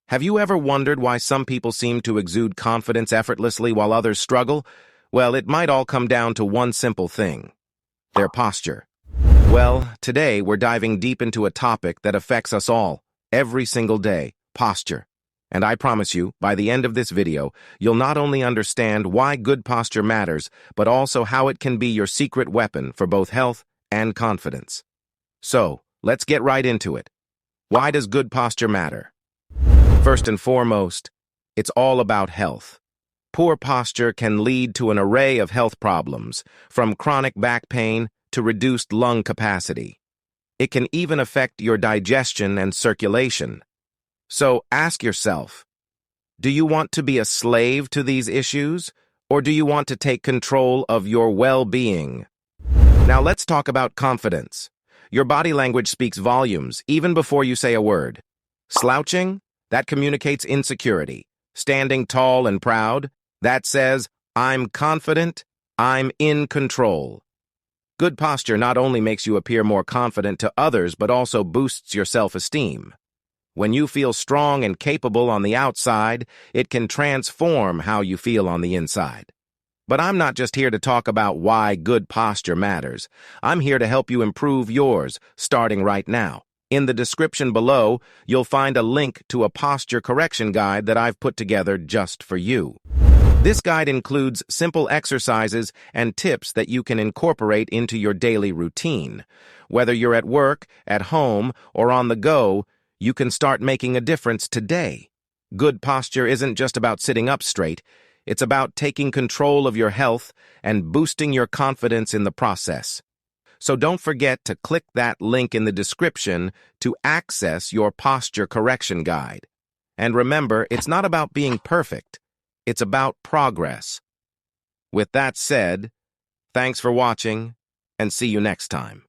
Have you ever wondered why some people seem to exude confidence effortlessly while others struggle? Well, it might all come down to one simple thing: their posture. Well, today we're diving deep into a topic that affects us all, every single day: posture. And I promise you, by the end of this video, you'll not only understand why good posture matters, but also how it can be your secret weapon for both health and confidence. So, let's get right into it. Why does good posture matter? First and foremost, it's all about health. Poor posture can lead to an array of health problems, from chronic back pain to reduced lung capacity. It can even affect your digestion and circulation. So ask yourself, do you want to be a slave to these issues, or do you want to take control of your well-being? Now let's talk about confidence. Your body language speaks volumes even before you say a word. Slouching? That communicates insecurity. Standing tall and proud? That says, I'm confident, I'm in control. Good posture not only makes you appear more confident to others, but also boosts your self-esteem. When you feel strong and capable on the outside, it can transform how you feel on the inside. But I'm not just here to talk about why good posture matters. I'm here to help you improve yours, starting right now. In the description below, you'll find a link to a posture correction guide that I've put together just for you. This guide includes simple exercises and tips that you can incorporate into your daily routine. Whether you're at work, at home, or on the go, you can start making a difference today. Good posture isn't just about sitting up straight. It's about taking control of your health and boosting your confidence in the process. So don't forget to click that link in the description to access your posture correction guide. And remember, it's not about being perfect. It's about progress. With that said, thanks for watching, and see you next time.